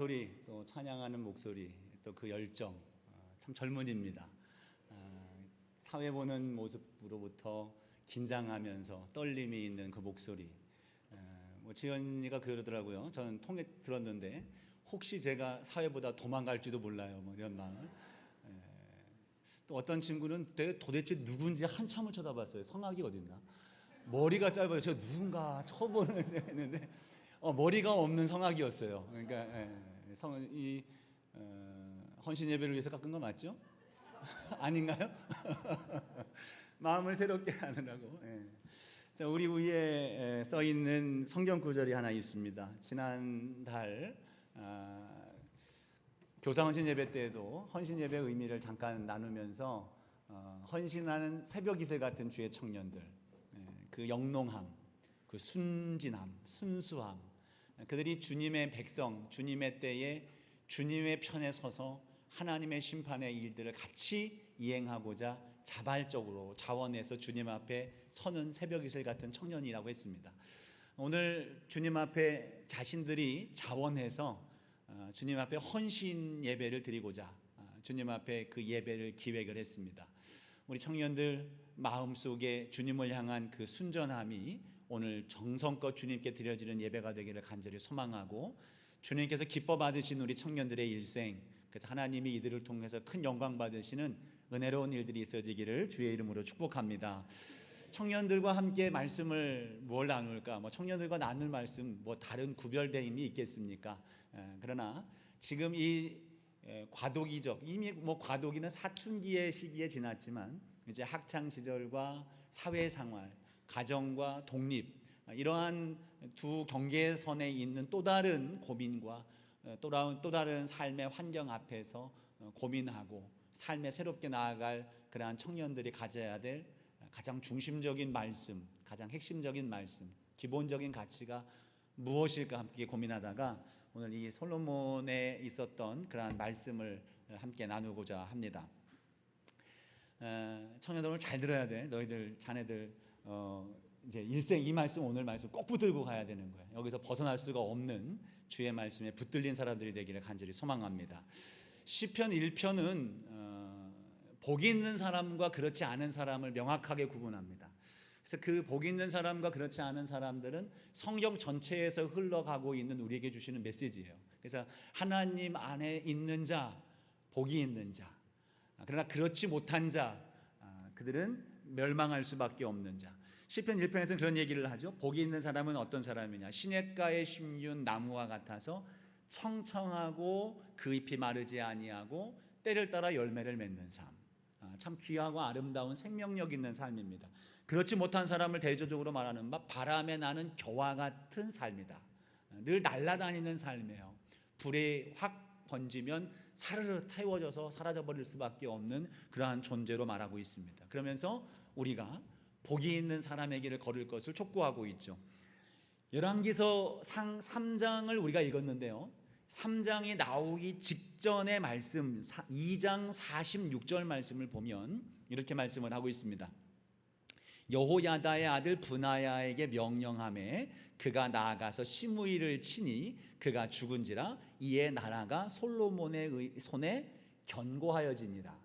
소리, 또 찬양하는 목소리, 또 그 열정, 참 젊은입니다. 사회 보는 모습으로부터 긴장하면서 떨림이 있는 그 목소리. 지연이가 그러더라고요. 저는 통해 들었는데 혹시 제가 사회보다 도망갈지도 몰라요. 뭐 이런 마음을. 또 어떤 친구는 도대체 누군지 한참을 쳐다봤어요. 성악이 어딨나? 머리가 짧아요. 저 누군가 쳐보는 했는데 머리가 없는 성악이었어요. 그러니까 헌신 예배를 위해서 깎은 거 맞죠? 아닌가요? 마음을 새롭게 하느라고. 자, 우리 위에 써 있는 성경 구절이 하나 있습니다. 지난달 교사 헌신 예배 때에도 헌신 예배 의미를 잠깐 나누면서 헌신하는 새벽 이슬 같은 주의 청년들, 그 영롱함, 그 순진함, 순수함, 그들이 주님의 백성, 주님의 때에 주님의 편에 서서 하나님의 심판의 일들을 같이 이행하고자 자발적으로 자원해서 주님 앞에 서는 새벽 이슬 같은 청년이라고 했습니다. 오늘 주님 앞에 자신들이 자원해서 주님 앞에 헌신 예배를 드리고자 주님 앞에 그 예배를 기획을 했습니다. 우리 청년들 마음속에 주님을 향한 그 순전함이 오늘 정성껏 주님께 드려지는 예배가 되기를 간절히 소망하고, 주님께서 기뻐 받으신 우리 청년들의 일생, 그래서 하나님이 이들을 통해서 큰 영광 받으시는 은혜로운 일들이 있어지기를 주의 이름으로 축복합니다. 청년들과 함께 말씀을 뭘 나눌까? 청년들과 나눌 말씀 다른 구별됨이 있겠습니까? 그러나 지금 이 과도기적, 이미 과도기는 사춘기의 시기에 지났지만 이제 학창 시절과 사회생활, 가정과 독립, 이러한 두 경계선에 있는 또 다른 고민과 또 다른 삶의 환경 앞에서 고민하고 삶에 새롭게 나아갈 그러한 청년들이 가져야 될 가장 중심적인 말씀, 가장 핵심적인 말씀, 기본적인 가치가 무엇일까 함께 고민하다가 오늘 이 솔로몬에 있었던 그러한 말씀을 함께 나누고자 합니다. 청년들 오늘 잘 들어야 돼. 너희들 자네들 이제 일생 이 말씀, 오늘 말씀 꼭 붙들고 가야 되는 거예요. 여기서 벗어날 수가 없는 주의 말씀에 붙들린 사람들이 되기를 간절히 소망합니다. 시편 1편은 복이 있는 사람과 그렇지 않은 사람을 명확하게 구분합니다. 그래서 그 복이 있는 사람과 그렇지 않은 사람들은 성경 전체에서 흘러가고 있는 우리에게 주시는 메시지예요. 그래서 하나님 안에 있는 자, 복이 있는 자, 그러나 그렇지 못한 자, 그들은 멸망할 수밖에 없는 자. 시편 1편에서는 그런 얘기를 하죠. 복이 있는 사람은 어떤 사람이냐? 시냇가에 심은 나무와 같아서 청청하고 그 잎이 마르지 아니하고 때를 따라 열매를 맺는 삶. 참 귀하고 아름다운 생명력 있는 삶입니다. 그렇지 못한 사람을 대조적으로 말하는 바 바람에 나는 겨와 같은 삶이다. 늘 날아다니는 삶이에요. 불이 확 번지면 사르르 태워져서 사라져버릴 수밖에 없는 그러한 존재로 말하고 있습니다. 그러면서 우리가 복이 있는 사람의 길을 걸을 것을 촉구하고 있죠. 열왕기서 3장을 우리가 읽었는데요, 3장이 나오기 직전의 말씀 2장 46절 말씀을 보면 이렇게 말씀을 하고 있습니다. 여호야다의 아들 브나야에게 명령하매 그가 나아가서 시므이를 치니 그가 죽은지라 이에 나라가 솔로몬의 손에 견고하여지니라.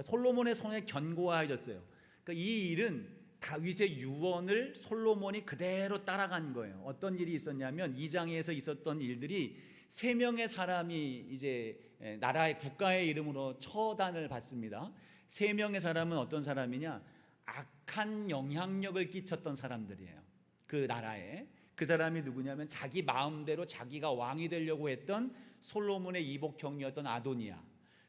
솔로몬의 손에 견고하여졌어요. 그러니까 이 일은 다윗의 유언을 솔로몬이 그대로 따라간 거예요. 어떤 일이 있었냐면 2장에서 있었던 일들이 3명의 사람이 이제 나라의 국가의 이름으로 처단을 받습니다. 3명의 사람은 어떤 사람이냐? 악한 영향력을 끼쳤던 사람들이에요. 그 나라에. 그 사람이 누구냐면 자기 마음대로 자기가 왕이 되려고 했던 솔로몬의 이복형이었던 아도니아,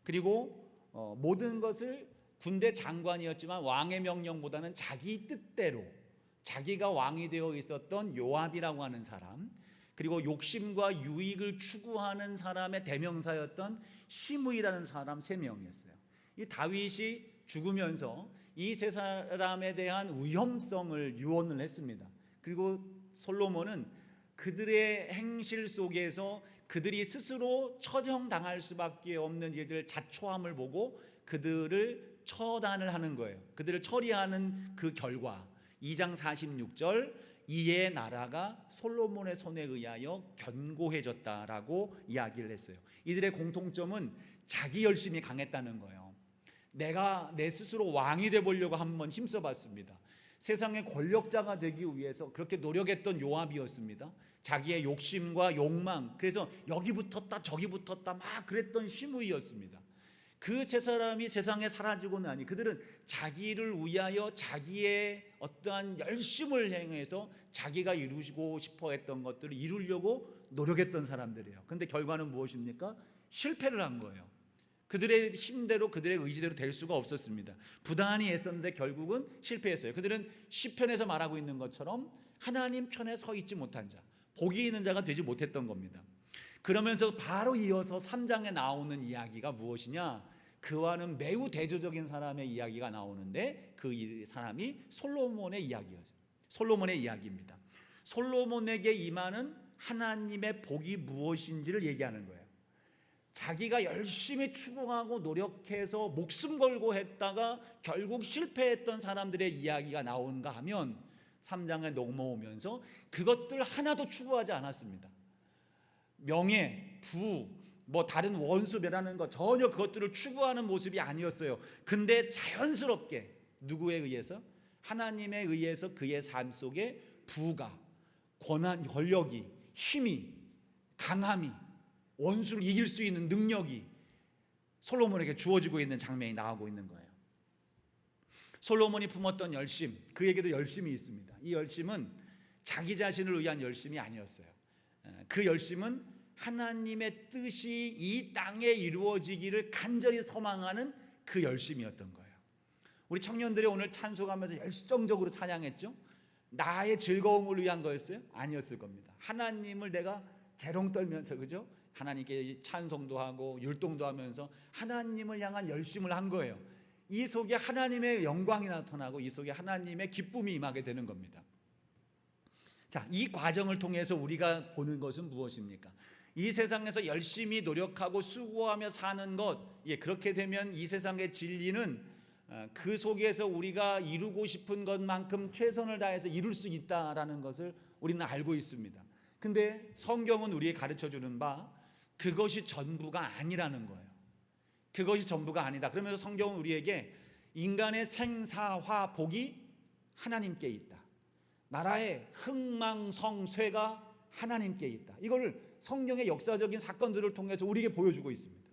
그리고 모든 것을 군대 장관이었지만 왕의 명령보다는 자기 뜻대로 자기가 왕이 되어 있었던 요압이라고 하는 사람, 그리고 욕심과 유익을 추구하는 사람의 대명사였던 시므이라는 사람 3명이었어요. 이 다윗이 죽으면서 이 3사람에 대한 위험성을 유언을 했습니다. 그리고 솔로몬은 그들의 행실 속에서 그들이 스스로 처형당할 수밖에 없는 일들, 자초함을 보고 그들을 처단을 하는 거예요. 그들을 처리하는 그 결과 2장 46절 이에 나라가 솔로몬의 손에 의하여 견고해졌다라고 이야기를 했어요. 이들의 공통점은 자기 열심이 강했다는 거예요. 내가 내 스스로 왕이 돼 보려고 한번 힘써 봤습니다. 세상의 권력자가 되기 위해서 그렇게 노력했던 요압이었습니다. 자기의 욕심과 욕망, 그래서 여기 붙었다 저기 붙었다 막 그랬던 시므이였습니다. 그 세 사람이 세상에 사라지고 나니 그들은 자기를 위하여 자기의 어떠한 열심을 행해서 자기가 이루고 싶어 했던 것들을 이루려고 노력했던 사람들이에요. 그런데 결과는 무엇입니까? 실패를 한 거예요. 그들의 힘대로 그들의 의지대로 될 수가 없었습니다. 부단히 애썼는데 결국은 실패했어요. 그들은 시편에서 말하고 있는 것처럼 하나님 편에 서 있지 못한 자, 복이 있는 자가 되지 못했던 겁니다. 그러면서 바로 이어서 3장에 나오는 이야기가 무엇이냐? 그와는 매우 대조적인 사람의 이야기가 나오는데 그 사람이 솔로몬의 이야기였어요. 솔로몬의 이야기입니다. 솔로몬에게 임하는 하나님의 복이 무엇인지를 얘기하는 거예요. 자기가 열심히 추구하고 노력해서 목숨 걸고 했다가 결국 실패했던 사람들의 이야기가 나오는가 하면 3장에 넘어오면서 그것들 하나도 추구하지 않았습니다. 명예, 부, 다른 원수 멸하는 것 전혀 그것들을 추구하는 모습이 아니었어요. 근데 자연스럽게 누구에 의해서? 하나님에 의해서 그의 삶 속에 부가, 권한, 권력이, 힘이, 강함이, 원수를 이길 수 있는 능력이 솔로몬에게 주어지고 있는 장면이 나오고 있는 거예요. 솔로몬이 품었던 열심, 그에게도 열심이 있습니다. 이 열심은 자기 자신을 위한 열심이 아니었어요. 그 열심은 하나님의 뜻이 이 땅에 이루어지기를 간절히 소망하는 그 열심이었던 거예요. 우리 청년들이 오늘 찬송하면서 열정적으로 찬양했죠. 나의 즐거움을 위한 거였어요? 아니었을 겁니다. 하나님을 내가 재롱 떨면서, 그죠? 하나님께 찬송도 하고 율동도 하면서 하나님을 향한 열심을 한 거예요. 이 속에 하나님의 영광이 나타나고 이 속에 하나님의 기쁨이 임하게 되는 겁니다. 자, 이 과정을 통해서 우리가 보는 것은 무엇입니까? 이 세상에서 열심히 노력하고 수고하며 사는 것, 그렇게 되면 이 세상의 진리는 그 속에서 우리가 이루고 싶은 것만큼 최선을 다해서 이룰 수 있다라는 것을 우리는 알고 있습니다. 근데 성경은 우리에게 가르쳐주는 바 그것이 전부가 아니라는 거예요. 그것이 전부가 아니다. 그러면서 성경은 우리에게 인간의 생사화 복이 하나님께 있다. 나라의 흥망성쇠가 하나님께 있다. 이걸 성경의 역사적인 사건들을 통해서 우리에게 보여주고 있습니다.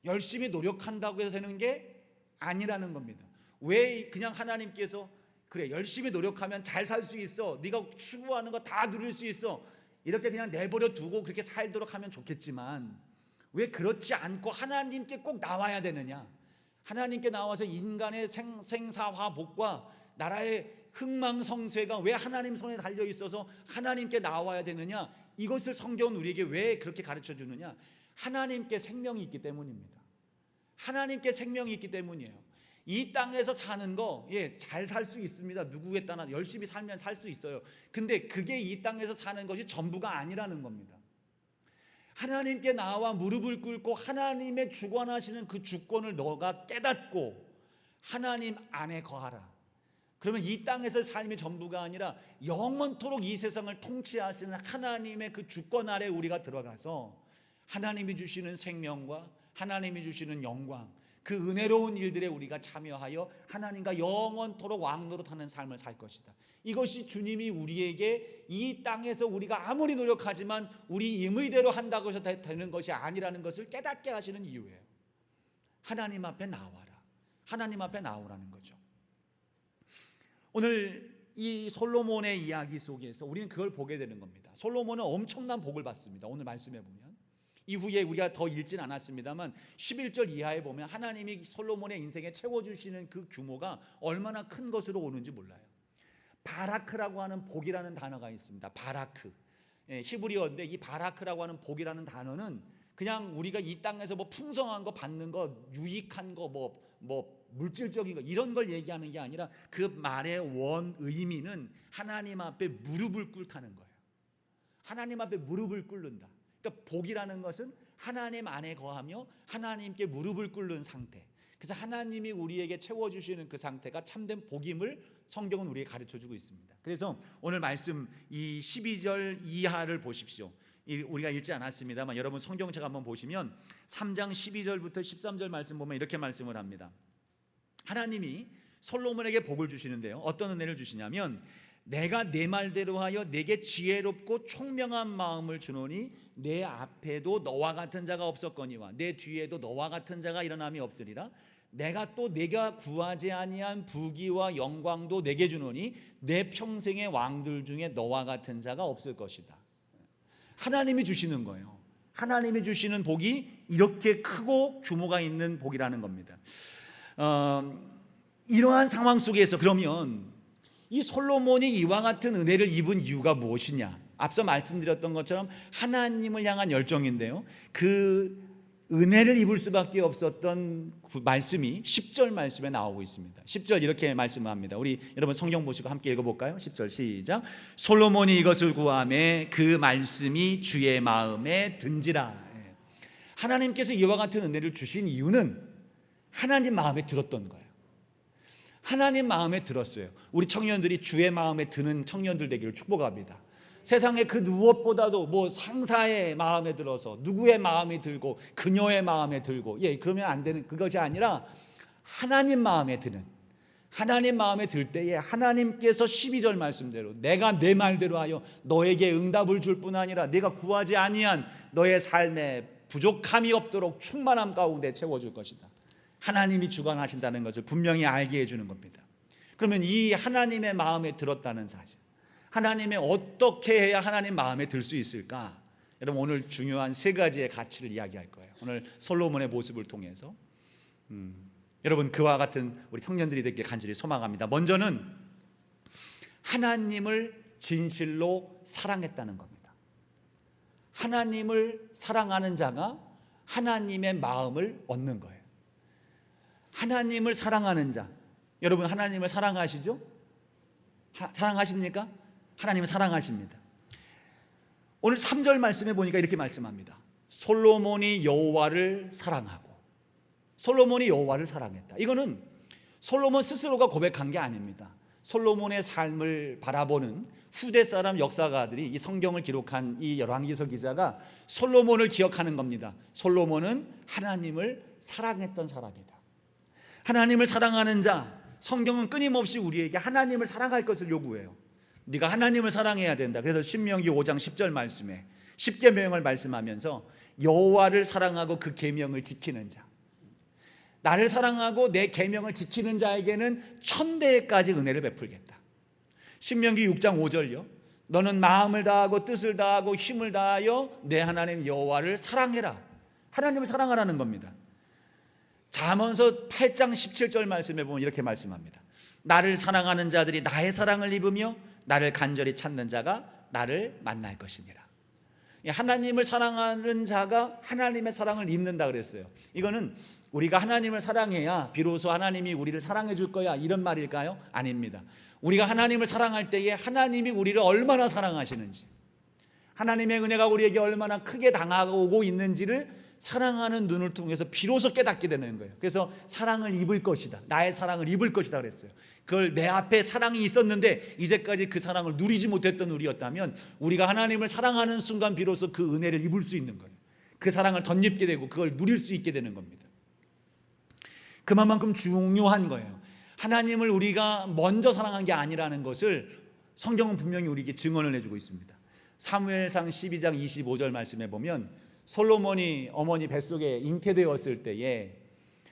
열심히 노력한다고 해서 되는 게 아니라는 겁니다. 왜 그냥 하나님께서 그래 열심히 노력하면 잘 살 수 있어, 네가 추구하는 거 다 누릴 수 있어, 이렇게 그냥 내버려 두고 그렇게 살도록 하면 좋겠지만 왜 그렇지 않고 하나님께 꼭 나와야 되느냐? 하나님께 나와서 인간의 생사화복과 나라의 흥망성쇠가 왜 하나님 손에 달려 있어서 하나님께 나와야 되느냐? 이것을 성경은 우리에게 왜 그렇게 가르쳐 주느냐? 하나님께 생명이 있기 때문입니다. 하나님께 생명이 있기 때문이에요. 이 땅에서 사는 거 잘 살 수 있습니다. 누구에 따라 열심히 살면 살 수 있어요. 근데 그게 이 땅에서 사는 것이 전부가 아니라는 겁니다. 하나님께 나와 무릎을 꿇고 하나님의 주관하시는 그 주권을 너가 깨닫고 하나님 안에 거하라. 그러면 이 땅에서의 삶이 전부가 아니라 영원토록 이 세상을 통치하시는 하나님의 그 주권 아래 우리가 들어가서 하나님이 주시는 생명과 하나님이 주시는 영광, 그 은혜로운 일들에 우리가 참여하여 하나님과 영원토록 왕노릇하는 삶을 살 것이다. 이것이 주님이 우리에게 이 땅에서 우리가 아무리 노력하지만 우리 임의대로 한다고 해서 되는 것이 아니라는 것을 깨닫게 하시는 이유예요. 하나님 앞에 나와라. 하나님 앞에 나오라는 거죠. 오늘 이 솔로몬의 이야기 속에서 우리는 그걸 보게 되는 겁니다. 솔로몬은 엄청난 복을 받습니다. 오늘 말씀해 보면 이후에 우리가 더 읽진 않았습니다만 11절 이하에 보면 하나님이 솔로몬의 인생에 채워주시는 그 규모가 얼마나 큰 것으로 오는지 몰라요. 바라크라고 하는 복이라는 단어가 있습니다. 바라크, 히브리어인데 이 바라크라고 하는 복이라는 단어는 그냥 우리가 이 땅에서 풍성한 거 받는 거, 유익한 거, 물질적인 거 이런 걸 얘기하는 게 아니라 그 말의 원 의미는 하나님 앞에 무릎을 꿇다는 거예요. 하나님 앞에 무릎을 꿇는다. 그러니까 복이라는 것은 하나님 안에 거하며 하나님께 무릎을 꿇는 상태. 그래서 하나님이 우리에게 채워주시는 그 상태가 참된 복임을 성경은 우리에게 가르쳐주고 있습니다. 그래서 오늘 말씀 이 12절 이하를 보십시오. 우리가 읽지 않았습니다만 여러분 성경책 한번 보시면 3장 12절부터 13절 말씀 보면 이렇게 말씀을 합니다. 하나님이 솔로몬에게 복을 주시는데요, 어떤 은혜를 주시냐면 내가 내 말대로 하여 내게 지혜롭고 총명한 마음을 주노니 내 앞에도 너와 같은 자가 없었거니와 내 뒤에도 너와 같은 자가 일어남이 없으리라. 내가 또 내가 구하지 아니한 부귀와 영광도 내게 주노니 내 평생의 왕들 중에 너와 같은 자가 없을 것이다. 하나님이 주시는 거예요. 하나님이 주시는 복이 이렇게 크고 규모가 있는 복이라는 겁니다. 이러한 상황 속에서 그러면 이 솔로몬이 이와 같은 은혜를 입은 이유가 무엇이냐? 앞서 말씀드렸던 것처럼 하나님을 향한 열정인데요, 그 은혜를 입을 수밖에 없었던 그 말씀이 10절 말씀에 나오고 있습니다. 10절 이렇게 말씀합니다. 우리 여러분 성경 보시고 함께 읽어볼까요? 10절 시작. 솔로몬이 이것을 구하매 그 말씀이 주의 마음에 든지라. 하나님께서 이와 같은 은혜를 주신 이유는 하나님 마음에 들었던 거예요. 하나님 마음에 들었어요. 우리 청년들이 주의 마음에 드는 청년들 되기를 축복합니다. 세상에 그 무엇보다도 뭐 상사의 마음에 들어서 누구의 마음에 들고 그녀의 마음에 들고 그러면 안 되는 그것이 아니라 하나님 마음에 드는, 하나님 마음에 들 때에 하나님께서 12절 말씀대로 내가 내 말대로 하여 너에게 응답을 줄 뿐 아니라 내가 구하지 아니한 너의 삶에 부족함이 없도록 충만함 가운데 채워줄 것이다. 하나님이 주관하신다는 것을 분명히 알게 해주는 겁니다. 그러면 이 하나님의 마음에 들었다는 사실, 하나님의 어떻게 해야 하나님 마음에 들 수 있을까? 여러분 오늘 중요한 세 가지의 가치를 이야기할 거예요. 오늘 솔로몬의 모습을 통해서 여러분 그와 같은 우리 청년들이 되길 간절히 소망합니다. 먼저는 하나님을 진실로 사랑했다는 겁니다. 하나님을 사랑하는 자가 하나님의 마음을 얻는 거예요. 하나님을 사랑하는 자, 여러분 하나님을 사랑하시죠? 사랑하십니까? 하나님을 사랑하십니다. 오늘 3절 말씀에 보니까 이렇게 말씀합니다. 솔로몬이 여호와를 사랑하고, 솔로몬이 여호와를 사랑했다. 이거는 솔로몬 스스로가 고백한 게 아닙니다. 솔로몬의 삶을 바라보는 후대 사람 역사가들이 이 성경을 기록한 이 열왕기서 기자가 솔로몬을 기억하는 겁니다. 솔로몬은 하나님을 사랑했던 사람이다. 하나님을 사랑하는 자, 성경은 끊임없이 우리에게 하나님을 사랑할 것을 요구해요. 네가 하나님을 사랑해야 된다. 그래서 신명기 5장 10절 말씀에 10계명을 말씀하면서 여호와를 사랑하고 그 계명을 지키는 자, 나를 사랑하고 내 계명을 지키는 자에게는 1000배까지 은혜를 베풀겠다. 신명기 6장 5절요. 너는 마음을 다하고 뜻을 다하고 힘을 다하여 내 하나님 여호와를 사랑해라. 하나님을 사랑하라는 겁니다. 잠언서 8장 17절 말씀에 보면 이렇게 말씀합니다. 나를 사랑하는 자들이 나의 사랑을 입으며 나를 간절히 찾는 자가 나를 만날 것이니라. 하나님을 사랑하는 자가 하나님의 사랑을 입는다 그랬어요. 이거는 우리가 하나님을 사랑해야 비로소 하나님이 우리를 사랑해 줄 거야 이런 말일까요? 아닙니다. 우리가 하나님을 사랑할 때에 하나님이 우리를 얼마나 사랑하시는지, 하나님의 은혜가 우리에게 얼마나 크게 당하고 있는지를 사랑하는 눈을 통해서 비로소 깨닫게 되는 거예요. 그래서 사랑을 입을 것이다, 나의 사랑을 입을 것이다 그랬어요. 그걸 내 앞에 사랑이 있었는데 이제까지 그 사랑을 누리지 못했던 우리였다면 우리가 하나님을 사랑하는 순간 비로소 그 은혜를 입을 수 있는 거예요. 그 사랑을 덧입게 되고 그걸 누릴 수 있게 되는 겁니다. 그만큼 중요한 거예요. 하나님을 우리가 먼저 사랑한 게 아니라는 것을 성경은 분명히 우리에게 증언을 해주고 있습니다. 사무엘상 12장 25절 말씀에 보면 솔로몬이 어머니 뱃속에 잉태되었을 때에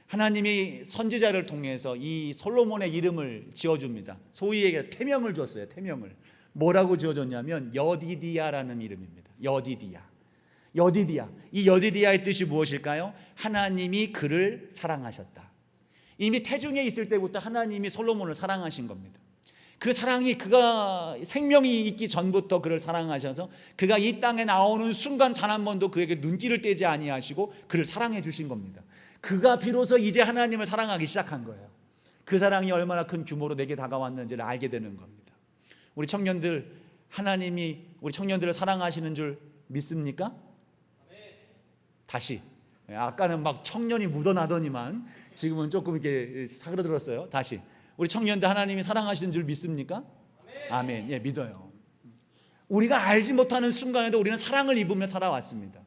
하나님이 선지자를 통해서 이 솔로몬의 이름을 지어줍니다. 소위에게 태명을 줬어요. 태명을 뭐라고 지어줬냐면 여디디야라는 이름입니다. 여디디야. 이 여디디야의 뜻이 무엇일까요? 하나님이 그를 사랑하셨다. 이미 태중에 있을 때부터 하나님이 솔로몬을 사랑하신 겁니다. 그 사랑이 그가 생명이 있기 전부터 그를 사랑하셔서 그가 이 땅에 나오는 순간 단 한 번도 그에게 눈길을 떼지 아니하시고 그를 사랑해 주신 겁니다. 그가 비로소 이제 하나님을 사랑하기 시작한 거예요. 그 사랑이 얼마나 큰 규모로 내게 다가왔는지를 알게 되는 겁니다. 우리 청년들, 하나님이 우리 청년들을 사랑하시는 줄 믿습니까? 다시, 아까는 막 청년이 묻어나더니만 지금은 조금 이렇게 사그러들었어요. 다시 우리 청년들 하나님이 사랑하시는 줄 믿습니까? 아멘. 예, 믿어요. 우리가 알지 못하는 순간에도 우리는 사랑을 입으며 살아왔습니다.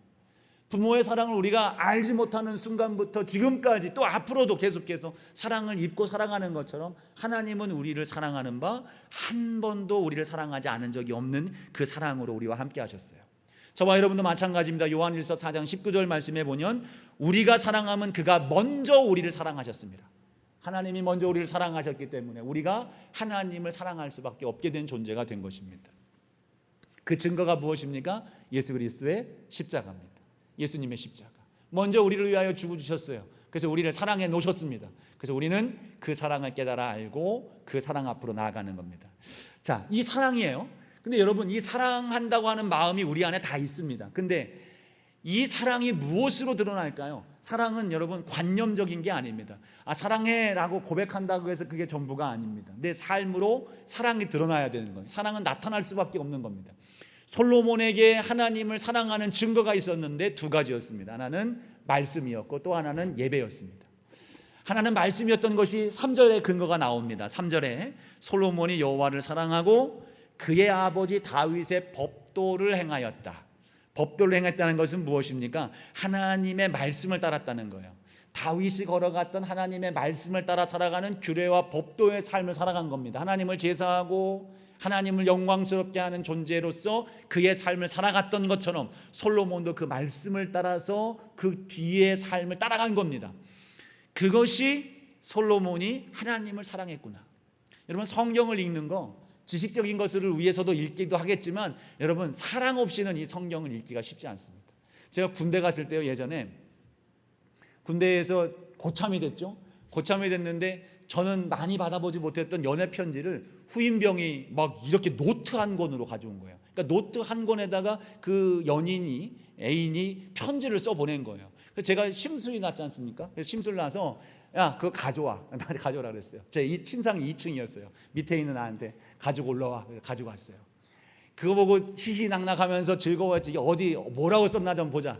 부모의 사랑을 우리가 알지 못하는 순간부터 지금까지 또 앞으로도 계속해서 사랑을 입고 살아가는 것처럼 하나님은 우리를 사랑하는 바 한 번도 우리를 사랑하지 않은 적이 없는 그 사랑으로 우리와 함께 하셨어요. 저와 여러분도 마찬가지입니다. 요한일서 4장 19절 말씀에 보면 우리가 사랑하면 그가 먼저 우리를 사랑하셨습니다. 하나님이 먼저 우리를 사랑하셨기 때문에 우리가 하나님을 사랑할 수밖에 없게 된 존재가 된 것입니다. 그 증거가 무엇입니까? 예수 그리스도의 십자가입니다. 예수님의 십자가. 먼저 우리를 위하여 죽어주셨어요. 그래서 우리를 사랑해 놓으셨습니다. 그래서 우리는 그 사랑을 깨달아 알고 그 사랑 앞으로 나아가는 겁니다. 자, 이 사랑이에요. 근데 여러분, 이 사랑한다고 하는 마음이 우리 안에 다 있습니다. 근데 이 사랑이 무엇으로 드러날까요? 사랑은 여러분 관념적인 게 아닙니다. 사랑해라고 고백한다고 해서 그게 전부가 아닙니다. 내 삶으로 사랑이 드러나야 되는 거예요. 사랑은 나타날 수밖에 없는 겁니다. 솔로몬에게 하나님을 사랑하는 증거가 있었는데 두 가지였습니다. 하나는 말씀이었고 또 하나는 예배였습니다. 하나는 말씀이었던 것이 3절에 근거가 나옵니다. 3절에 솔로몬이 여호와를 사랑하고 그의 아버지 다윗의 법도를 행하였다. 법도를 행했다는 것은 무엇입니까? 하나님의 말씀을 따랐다는 거예요. 다윗이 걸어갔던 하나님의 말씀을 따라 살아가는 규례와 법도의 삶을 살아간 겁니다. 하나님을 제사하고 하나님을 영광스럽게 하는 존재로서 그의 삶을 살아갔던 것처럼 솔로몬도 그 말씀을 따라서 그 뒤의 삶을 따라간 겁니다. 그것이 솔로몬이 하나님을 사랑했구나. 여러분, 성경을 읽는 거 지식적인 것을 위해서도 읽기도 하겠지만 여러분, 사랑 없이는 이 성경을 읽기가 쉽지 않습니다. 제가 군대 갔을 때요, 예전에 군대에서 고참이 됐죠. 고참이 됐는데 저는 많이 받아보지 못했던 연애 편지를 후임병이 막 이렇게 노트 한 권으로 가져온 거예요. 그러니까 노트 한 권에다가 그 연인이 애인이 편지를 써 보낸 거예요. 그래서 제가 심술이 났지 않습니까? 그래서 심술 나서 야, 그거 가져와. 나한테 가져오라 그랬어요. 제 침상이 2층이었어요. 밑에 있는 나한테 가지고 올라와. 가지고 왔어요. 그거 보고 희희낙낙하면서 즐거웠지. 이게 어디 뭐라고 썼나 좀 보자.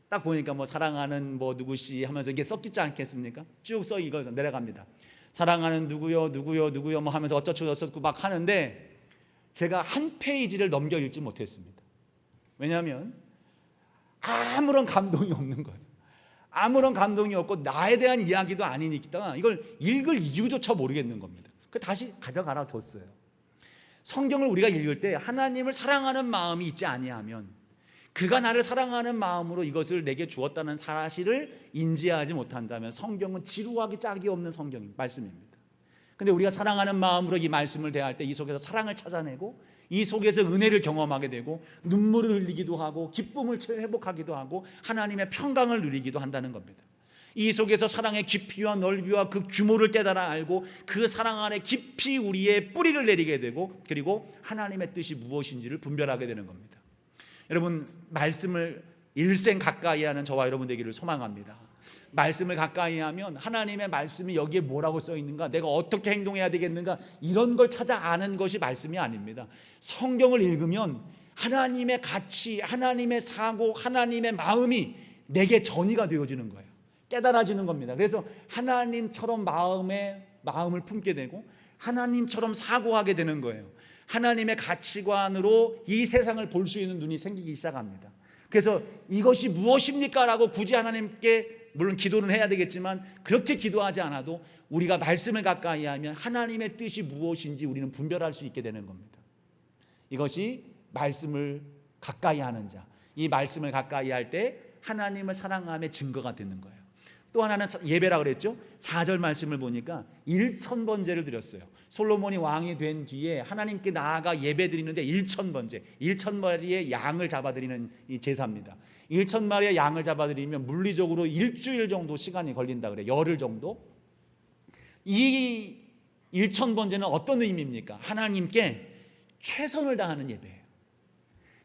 딱 보니까 뭐 사랑하는 뭐 누구씨 하면서 이게 섞이지 않겠습니까? 쭉 써 이거 내려갑니다. 사랑하는 누구요 뭐 하면서 어쩌고 막 하는데 제가 한 페이지를 넘겨 읽지 못했습니다. 왜냐하면 아무런 감동이 없는 거예요. 아무런 감동이 없고 나에 대한 이야기도 아니니까 이걸 읽을 이유조차 모르겠는 겁니다. 그래서 다시 가져가라 줬어요. 성경을 우리가 읽을 때 하나님을 사랑하는 마음이 있지 아니하면, 그가 나를 사랑하는 마음으로 이것을 내게 주었다는 사실을 인지하지 못한다면 성경은 지루하기 짝이 없는 성경 말씀입니다. 근데 우리가 사랑하는 마음으로 이 말씀을 대할 때 이 속에서 사랑을 찾아내고 이 속에서 은혜를 경험하게 되고 눈물을 흘리기도 하고 기쁨을 회복하기도 하고 하나님의 평강을 누리기도 한다는 겁니다. 이 속에서 사랑의 깊이와 넓이와 그 규모를 깨달아 알고 그 사랑 안에 깊이 우리의 뿌리를 내리게 되고 그리고 하나님의 뜻이 무엇인지를 분별하게 되는 겁니다. 여러분, 말씀을 일생 가까이 하는 저와 여러분 되기를 소망합니다. 말씀을 가까이 하면 하나님의 말씀이 여기에 뭐라고 써 있는가, 내가 어떻게 행동해야 되겠는가, 이런 걸 찾아 아는 것이 말씀이 아닙니다. 성경을 읽으면 하나님의 가치, 하나님의 사고, 하나님의 마음이 내게 전이가 되어지는 거예요. 깨달아지는 겁니다. 그래서 하나님처럼 마음을 품게 되고 하나님처럼 사고하게 되는 거예요. 하나님의 가치관으로 이 세상을 볼 수 있는 눈이 생기기 시작합니다. 그래서 이것이 무엇입니까? 라고 굳이 하나님께 물론 기도는 해야 되겠지만 그렇게 기도하지 않아도 우리가 말씀을 가까이 하면 하나님의 뜻이 무엇인지 우리는 분별할 수 있게 되는 겁니다. 이것이 말씀을 가까이 하는 자, 이 말씀을 가까이 할 때 하나님을 사랑함의 증거가 되는 거예요. 또 하나는 예배라 그랬죠. 4절 말씀을 보니까 1000번제를 드렸어요. 솔로몬이 왕이 된 뒤에 하나님께 나아가 예배 드리는데 1000번제, 1000마리의 양을 잡아드리는 이 제사입니다. 1000마리의 양을 잡아드리면 물리적으로 일주일 정도 시간이 걸린다 그래요. 열흘 정도. 이 1000번제는 어떤 의미입니까? 하나님께 최선을 다하는 예배예요.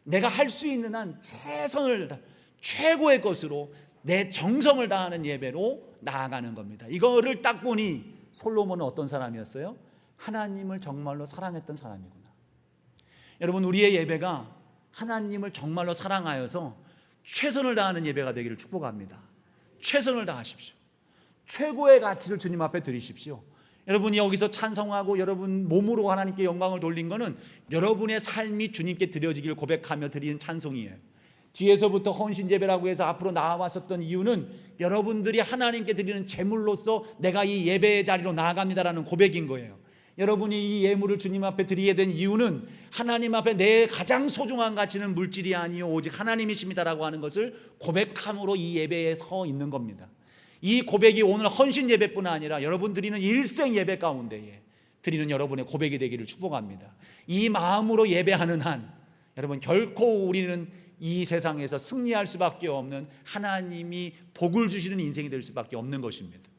내가 할 수 있는 한 최선을 다, 최고의 것으로 내 정성을 다하는 예배로 나아가는 겁니다. 이거를 딱 보니 솔로몬은 어떤 사람이었어요? 하나님을 정말로 사랑했던 사람이구나. 여러분, 우리의 예배가 하나님을 정말로 사랑하여서 최선을 다하는 예배가 되기를 축복합니다. 최선을 다하십시오. 최고의 가치를 주님 앞에 드리십시오. 여러분이 여기서 찬송하고 여러분 몸으로 하나님께 영광을 돌린 것은 여러분의 삶이 주님께 드려지기를 고백하며 드리는 찬송이에요. 뒤에서부터 헌신 예배라고 해서 앞으로 나와왔었던 이유는 여러분들이 하나님께 드리는 제물로서 내가 이 예배의 자리로 나아갑니다라는 고백인 거예요. 여러분이 이 예물을 주님 앞에 드리게 된 이유는 하나님 앞에 내 가장 소중한 가치는 물질이 아니요 오직 하나님이십니다라고 하는 것을 고백함으로 이 예배에 서 있는 겁니다. 이 고백이 오늘 헌신 예배뿐 아니라 여러분 드리는 일생 예배 가운데에 드리는 여러분의 고백이 되기를 축복합니다. 이 마음으로 예배하는 한 여러분 결코 우리는 이 세상에서 승리할 수밖에 없는 하나님이 복을 주시는 인생이 될 수밖에 없는 것입니다.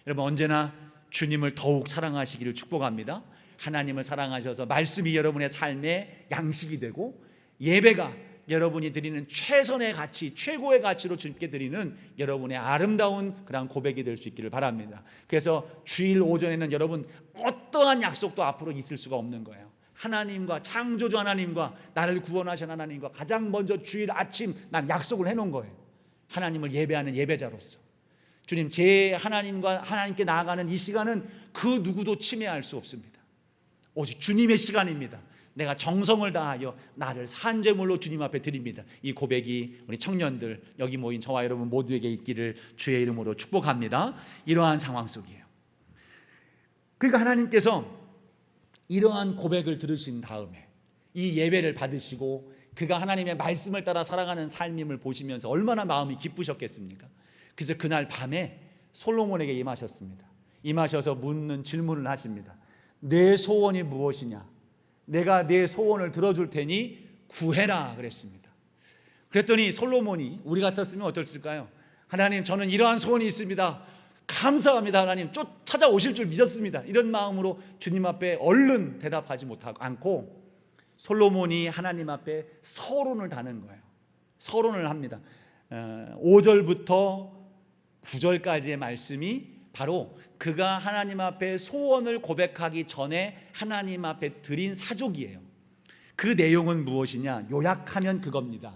여러분 언제나 주님을 더욱 사랑하시기를 축복합니다. 하나님을 사랑하셔서 말씀이 여러분의 삶의 양식이 되고 예배가 여러분이 드리는 최선의 가치, 최고의 가치로 주님께 드리는 여러분의 아름다운 그런 고백이 될 수 있기를 바랍니다. 그래서 주일 오전에는 여러분 어떠한 약속도 앞으로 있을 수가 없는 거예요. 하나님과 창조주 하나님과 나를 구원하신 하나님과 가장 먼저 주일 아침 난 약속을 해놓은 거예요. 하나님을 예배하는 예배자로서 주님 제 하나님과 하나님께 나아가는 이 시간은 그 누구도 침해할 수 없습니다. 오직 주님의 시간입니다. 내가 정성을 다하여 나를 산제물로 주님 앞에 드립니다. 이 고백이 우리 청년들 여기 모인 저와 여러분 모두에게 있기를 주의 이름으로 축복합니다. 이러한 상황 속이에요. 그러니까 하나님께서 이러한 고백을 들으신 다음에 이 예배를 받으시고 그가 하나님의 말씀을 따라 살아가는 삶임을 보시면서 얼마나 마음이 기쁘셨겠습니까? 그래서 그날 밤에 솔로몬에게 임하셨습니다. 임하셔서 묻는 질문을 하십니다. 내 소원이 무엇이냐? 내가 내 소원을 들어줄 테니 구해라 그랬습니다. 그랬더니 솔로몬이 우리 같았으면 어떨까요? 하나님 저는 이러한 소원이 있습니다. 감사합니다. 하나님 찾아오실 줄 믿었습니다. 이런 마음으로 주님 앞에 얼른 대답하지 못하고 않고 솔로몬이 하나님 앞에 서론을 다는 거예요. 서론을 합니다. 5절부터 9절까지의 말씀이 바로 그가 하나님 앞에 소원을 고백하기 전에 하나님 앞에 드린 사족이에요. 그 내용은 무엇이냐? 요약하면 그겁니다.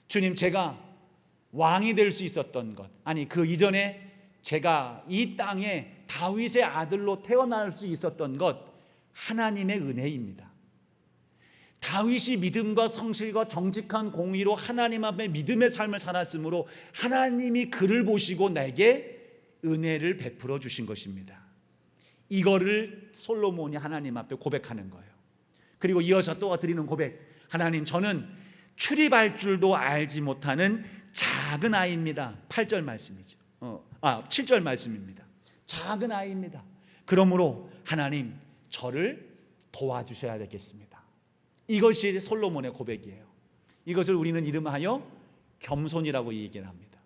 주님 제가 왕이 될 수 있었던 것, 아니 그 이전에 제가 이 땅에 다윗의 아들로 태어날 수 있었던 것 하나님의 은혜입니다. 다윗이 믿음과 성실과 정직한 공의로 하나님 앞에 믿음의 삶을 살았으므로 하나님이 그를 보시고 내게 은혜를 베풀어 주신 것입니다. 이거를 솔로몬이 하나님 앞에 고백하는 거예요. 그리고 이어서 또 드리는 고백, 하나님 저는 출입할 줄도 알지 못하는 작은 아이입니다. 8절 말씀이죠. 7절 말씀입니다. 작은 아이입니다. 그러므로 하나님 저를 도와주셔야 되겠습니다. 이것이 솔로몬의 고백이에요. 이것을 우리는 이름하여 겸손이라고 얘기를 합니다.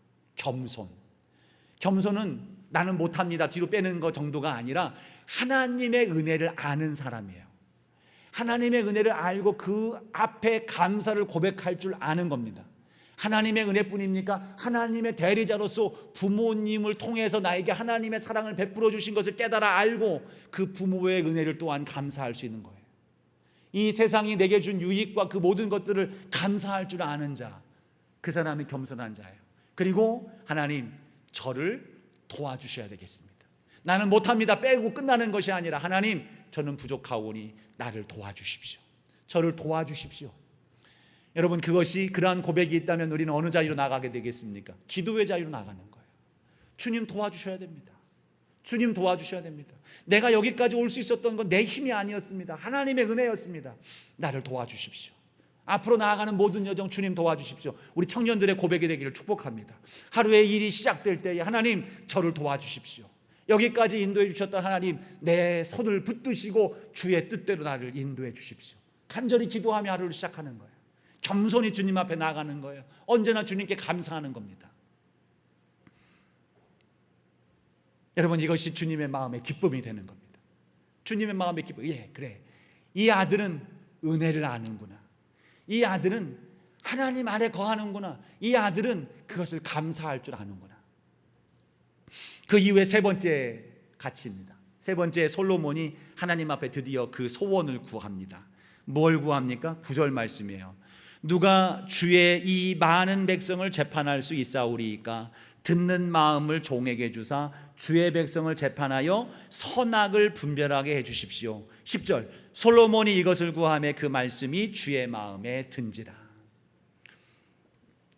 겸손은 나는 못합니다 뒤로 빼는 것 정도가 아니라 하나님의 은혜를 아는 사람이에요. 하나님의 은혜를 알고 그 앞에 감사를 고백할 줄 아는 겁니다. 하나님의 은혜뿐입니까? 하나님의 대리자로서 부모님을 통해서 나에게 하나님의 사랑을 베풀어 주신 것을 깨달아 알고 그 부모의 은혜를 또한 감사할 수 있는 거예요. 이 세상이 내게 준 유익과 그 모든 것들을 감사할 줄 아는 자, 그 사람이 겸손한 자예요. 그리고 하나님 저를 도와주셔야 되겠습니다. 나는 못합니다 빼고 끝나는 것이 아니라 하나님 저는 부족하오니 나를 도와주십시오. 저를 도와주십시오. 여러분 그것이 그러한 고백이 있다면 우리는 어느 자리로 나가게 되겠습니까? 기도의 자리로 나가는 거예요. 주님 도와주셔야 됩니다. 주님 도와주셔야 됩니다. 내가 여기까지 올 수 있었던 건 내 힘이 아니었습니다. 하나님의 은혜였습니다. 나를 도와주십시오. 앞으로 나아가는 모든 여정 주님 도와주십시오. 우리 청년들의 고백이 되기를 축복합니다. 하루의 일이 시작될 때에 하나님 저를 도와주십시오. 여기까지 인도해 주셨던 하나님 내 손을 붙드시고 주의 뜻대로 나를 인도해 주십시오. 간절히 기도하며 하루를 시작하는 거예요. 겸손히 주님 앞에 나가는 거예요. 언제나 주님께 감사하는 겁니다. 여러분 이것이 주님의 마음의 기쁨이 되는 겁니다. 주님의 마음의 기쁨. 그래 이 아들은 은혜를 아는구나. 이 아들은 하나님 안에 거하는구나. 이 아들은 그것을 감사할 줄 아는구나. 그 이후에 세 번째 가치입니다. 세 번째 솔로몬이 하나님 앞에 드디어 그 소원을 구합니다. 뭘 구합니까? 9절 말씀이에요. 누가 주의 이 많은 백성을 재판할 수 있사오리이까? 듣는 마음을 종에게 주사 주의 백성을 재판하여 선악을 분별하게 해주십시오. 10절 솔로몬이 이것을 구하매 그 말씀이 주의 마음에 든지라.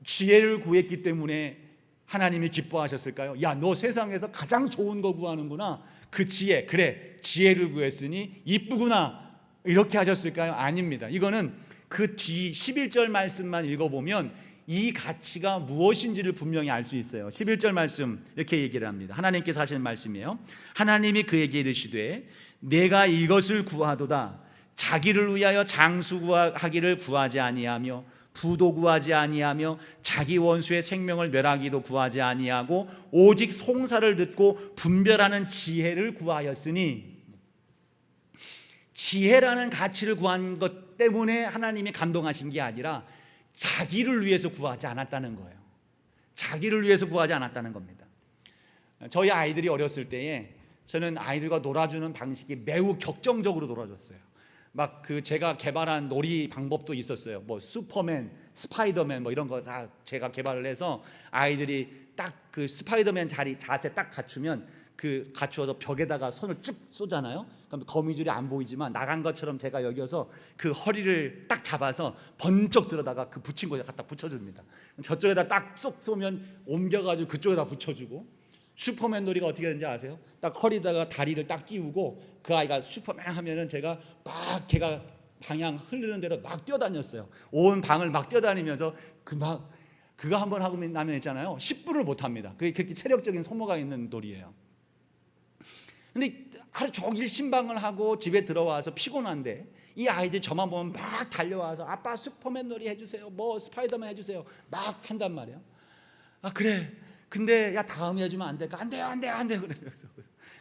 지혜를 구했기 때문에 하나님이 기뻐하셨을까요? 야, 너 세상에서 가장 좋은 거 구하는구나. 그 지혜, 그래, 지혜를 구했으니 이쁘구나. 이렇게 하셨을까요? 아닙니다. 이거는 그 뒤 11절 말씀만 읽어보면 이 가치가 무엇인지를 분명히 알 수 있어요. 11절 말씀 이렇게 얘기를 합니다. 하나님께서 하시는 말씀이에요. 하나님이 그에게 이르시되 내가 이것을 구하도다. 자기를 위하여 장수하기를 구하지 아니하며 부도 구하지 아니하며 자기 원수의 생명을 멸하기도 구하지 아니하고 오직 송사를 듣고 분별하는 지혜를 구하였으니, 지혜라는 가치를 구한 것 때문에 하나님이 감동하신 게 아니라 자기를 위해서 구하지 않았다는 거예요. 자기를 위해서 구하지 않았다는 겁니다. 저희 아이들이 어렸을 때에 저는 아이들과 놀아주는 방식이 매우 격정적으로 놀아줬어요. 막 그 제가 개발한 놀이 방법도 있었어요. 뭐 슈퍼맨, 스파이더맨 뭐 이런 거 다 제가 개발을 해서 아이들이 딱 그 스파이더맨 자세 딱 갖추면 그 갖추어서 벽에다가 손을 쭉 쏘잖아요. 그럼 거미줄이 안 보이지만 나간 것처럼 제가 여기서 그 허리를 딱 잡아서 번쩍 들어다가 그 붙인 곳에 갖다 붙여줍니다. 저쪽에다 딱 쏙 쏘면 옮겨가지고 그쪽에다 붙여주고, 슈퍼맨 놀이가 어떻게 되는지 아세요? 딱 허리다가 다리를 딱 끼우고 그 아이가 슈퍼맨 하면은 제가 막 걔가 방향 흐르는 대로 막 뛰어다녔어요. 온 방을 막 뛰어다니면서 그거 한번 하고 나면 있잖아요, 10분을 못 합니다. 그게 그렇게 체력적인 소모가 있는 놀이예요. 근데 하루 종일 신방을 하고 집에 들어와서 피곤한데 이 아이들이 저만 보면 막 달려와서 아빠 슈퍼맨 놀이 해주세요, 뭐 스파이더맨 해주세요 막 한단 말이에요. 아 그래, 근데 야 다음에 해주면 안 될까? 안 돼요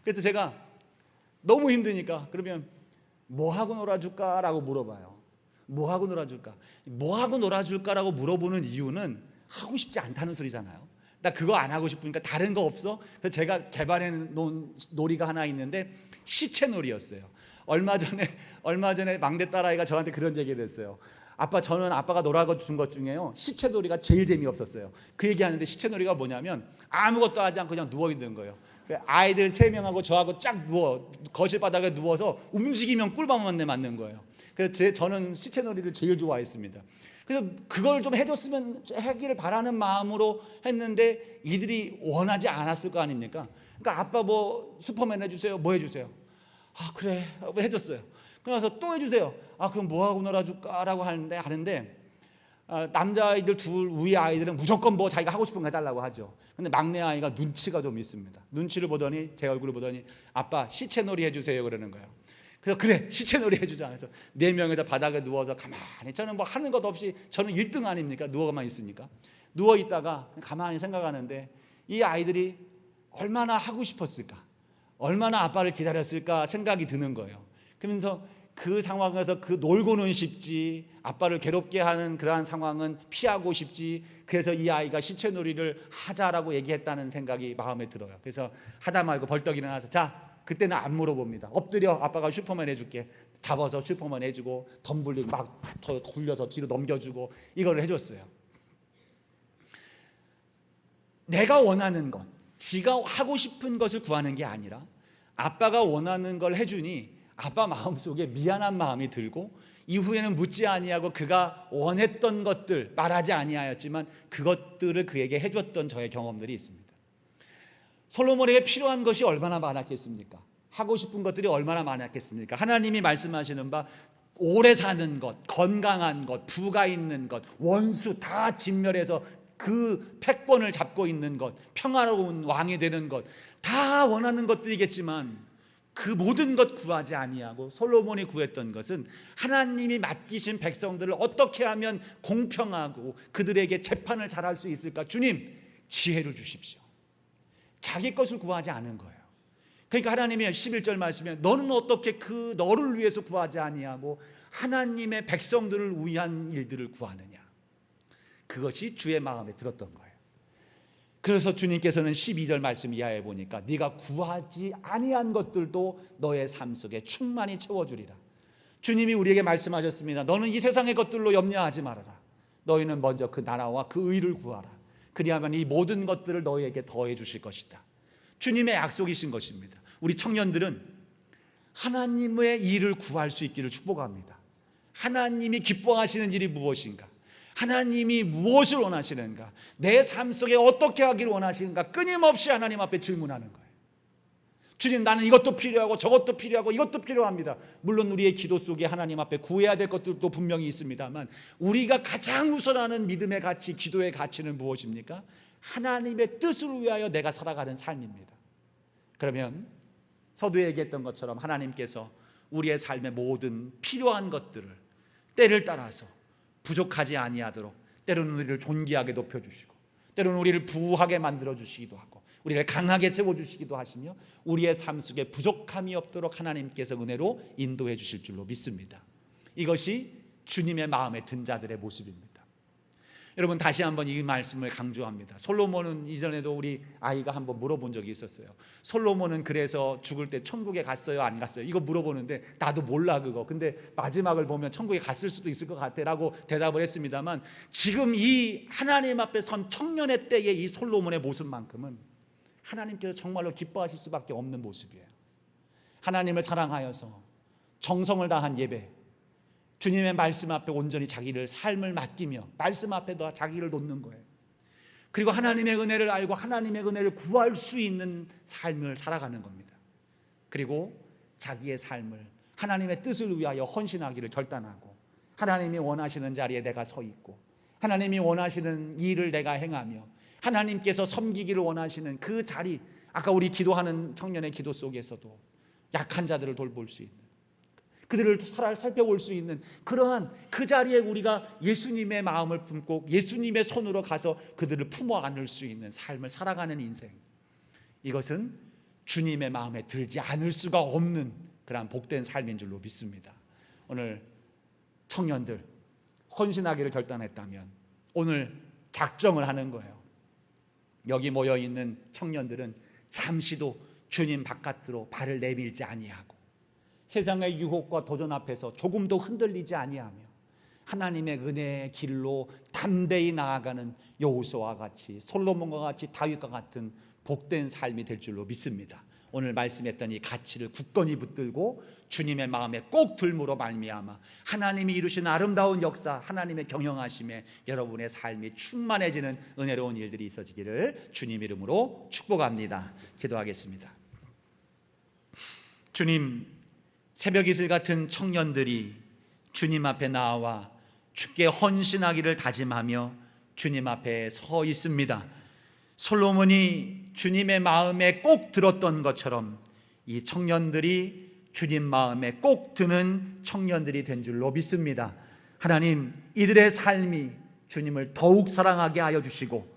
그래서 제가 너무 힘드니까 그러면 뭐 하고 놀아줄까라고 물어봐요. 뭐 하고 놀아줄까라고 물어보는 이유는 하고 싶지 않다는 소리잖아요. 나 그거 안 하고 싶으니까 다른 거 없어? 그래서 제가 개발해 놓은 놀이가 하나 있는데 시체놀이였어요. 얼마 전에 막내 딸아이가 저한테 그런 얘기를 했어요. 아빠, 저는 아빠가 놀아준 것 중에요 시체놀이가 제일 재미없었어요. 그 얘기하는데 시체놀이가 뭐냐면 아무것도 하지 않고 그냥 누워있는 거예요. 아이들 3명하고 저하고 쫙 거실 바닥에 누워서 움직이면 꿀밤만 맞는 거예요. 그래서 저는 시체놀이를 제일 좋아했습니다. 그래서 그걸 좀 해줬으면 하기를 바라는 마음으로 했는데 이들이 원하지 않았을 거 아닙니까? 그러니까 아빠 뭐 슈퍼맨 해주세요, 뭐 해주세요. 아 그래 해줬어요. 그래서 또 해주세요. 아 그럼 뭐 하고 놀아줄까라고 하는데 남자아이들 둘 위에 아이들은 무조건 뭐 자기가 하고 싶은 거 해달라고 하죠. 근데 막내 아이가 눈치가 좀 있습니다. 눈치를 보더니 제 얼굴을 보더니 아빠 시체놀이 해주세요 그러는 거예요. 그래서 그래 시체놀이 해주자. 그래서 4명에서 바닥에 누워서 가만히, 저는 뭐 하는 것 없이 저는 1등 아닙니까? 누워만 있으니까 누워 있다가 가만히 생각하는데 이 아이들이 얼마나 하고 싶었을까, 얼마나 아빠를 기다렸을까 생각이 드는 거예요. 그러면서 그 상황에서 그 놀고는 싶지 아빠를 괴롭게 하는 그러한 상황은 피하고 싶지, 그래서 이 아이가 시체놀이를 하자라고 얘기했다는 생각이 마음에 들어요. 그래서 하다 말고 벌떡 일어나서 자, 그때는 안 물어봅니다. 엎드려, 아빠가 슈퍼맨 해줄게. 잡아서 슈퍼맨 해주고 덤블링 막 더 굴려서 뒤로 넘겨주고 이걸 해줬어요. 내가 원하는 것, 지가 하고 싶은 것을 구하는 게 아니라 아빠가 원하는 걸 해주니 아빠 마음속에 미안한 마음이 들고 이후에는 묻지 아니하고 그가 원했던 것들, 말하지 아니하였지만 그것들을 그에게 해줬던 저의 경험들이 있습니다. 솔로몬에게 필요한 것이 얼마나 많았겠습니까? 하고 싶은 것들이 얼마나 많았겠습니까? 하나님이 말씀하시는 바 오래 사는 것, 건강한 것, 부가 있는 것, 원수 다 진멸해서 그 패권을 잡고 있는 것, 평화로운 왕이 되는 것, 다 원하는 것들이겠지만 그 모든 것 구하지 아니하고 솔로몬이 구했던 것은 하나님이 맡기신 백성들을 어떻게 하면 공평하고 그들에게 재판을 잘할 수 있을까? 주님, 지혜를 주십시오. 자기 것을 구하지 않은 거예요. 그러니까 하나님이 11절 말씀에 너는 어떻게 그 너를 위해서 구하지 아니하고 하나님의 백성들을 위한 일들을 구하느냐? 그것이 주의 마음에 들었던 거예요. 그래서 주님께서는 12절 말씀 이하에 보니까 네가 구하지 아니한 것들도 너의 삶 속에 충만히 채워주리라. 주님이 우리에게 말씀하셨습니다. 너는 이 세상의 것들로 염려하지 말아라. 너희는 먼저 그 나라와 그 의를 구하라. 그리하면 이 모든 것들을 너희에게 더해 주실 것이다. 주님의 약속이신 것입니다. 우리 청년들은 하나님의 일을 구할 수 있기를 축복합니다. 하나님이 기뻐하시는 일이 무엇인가? 하나님이 무엇을 원하시는가? 내 삶 속에 어떻게 하기를 원하시는가? 끊임없이 하나님 앞에 질문하는 거예요. 주님, 나는 이것도 필요하고 저것도 필요하고 이것도 필요합니다. 물론 우리의 기도 속에 하나님 앞에 구해야 될 것들도 분명히 있습니다만, 우리가 가장 우선하는 믿음의 가치, 기도의 가치는 무엇입니까? 하나님의 뜻을 위하여 내가 살아가는 삶입니다. 그러면 서두에 얘기했던 것처럼 하나님께서 우리의 삶의 모든 필요한 것들을 때를 따라서 부족하지 아니하도록 때로는 우리를 존귀하게 높여주시고, 때로는 우리를 부하게 만들어주시기도 하고, 우리를 강하게 세워주시기도 하시며, 우리의 삶 속에 부족함이 없도록 하나님께서 은혜로 인도해 주실 줄로 믿습니다. 이것이 주님의 마음에 든 자들의 모습입니다. 여러분, 다시 한번 이 말씀을 강조합니다. 솔로몬은 이전에도 우리 아이가 한번 물어본 적이 있었어요. 솔로몬은 그래서 죽을 때 천국에 갔어요, 안 갔어요? 이거 물어보는데 나도 몰라 그거. 근데 마지막을 보면 천국에 갔을 수도 있을 것 같아 라고 대답을 했습니다만, 지금 이 하나님 앞에 선 청년의 때의 이 솔로몬의 모습만큼은 하나님께서 정말로 기뻐하실 수밖에 없는 모습이에요. 하나님을 사랑하여서 정성을 다한 예배, 주님의 말씀 앞에 온전히 자기를 삶을 맡기며 말씀 앞에도 자기를 놓는 거예요. 그리고 하나님의 은혜를 알고 하나님의 은혜를 구할 수 있는 삶을 살아가는 겁니다. 그리고 자기의 삶을 하나님의 뜻을 위하여 헌신하기를 결단하고, 하나님이 원하시는 자리에 내가 서 있고, 하나님이 원하시는 일을 내가 행하며, 하나님께서 섬기기를 원하시는 그 자리, 아까 우리 기도하는 청년의 기도 속에서도 약한 자들을 돌볼 수 있는, 그들을 살펴볼 수 있는 그러한 그 자리에 우리가 예수님의 마음을 품고 예수님의 손으로 가서 그들을 품어 안을 수 있는 삶을 살아가는 인생, 이것은 주님의 마음에 들지 않을 수가 없는 그러한 복된 삶인 줄로 믿습니다. 오늘 청년들 헌신하기를 결단했다면 오늘 작정을 하는 거예요. 여기 모여있는 청년들은 잠시도 주님 바깥으로 발을 내밀지 아니하고, 세상의 유혹과 도전 앞에서 조금도 흔들리지 아니하며 하나님의 은혜의 길로 담대히 나아가는 여호수아와 같이, 솔로몬과 같이, 다윗과 같은 복된 삶이 될 줄로 믿습니다. 오늘 말씀했던 이 가치를 굳건히 붙들고 주님의 마음에 꼭 들므로 말미암아 하나님이 이루신 아름다운 역사, 하나님의 경영하심에 여러분의 삶이 충만해지는 은혜로운 일들이 있어지기를 주님 이름으로 축복합니다. 기도하겠습니다. 주님, 새벽 이슬 같은 청년들이 주님 앞에 나와 주께 헌신하기를 다짐하며 주님 앞에 서 있습니다. 솔로몬이 주님의 마음에 꼭 들었던 것처럼 이 청년들이 주님 마음에 꼭 드는 청년들이 된 줄로 믿습니다. 하나님, 이들의 삶이 주님을 더욱 사랑하게 하여 주시고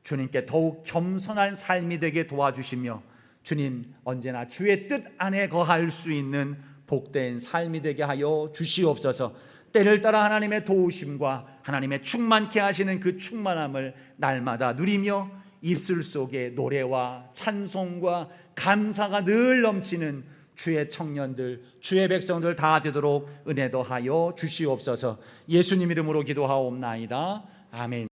주님께 더욱 겸손한 삶이 되게 도와주시며, 주님 언제나 주의 뜻 안에 거할 수 있는 복된 삶이 되게 하여 주시옵소서. 때를 따라 하나님의 도우심과 하나님의 충만케 하시는 그 충만함을 날마다 누리며 입술 속에 노래와 찬송과 감사가 늘 넘치는 주의 청년들, 주의 백성들 다 되도록 은혜 더하여 주시옵소서. 예수님 이름으로 기도하옵나이다. 아멘.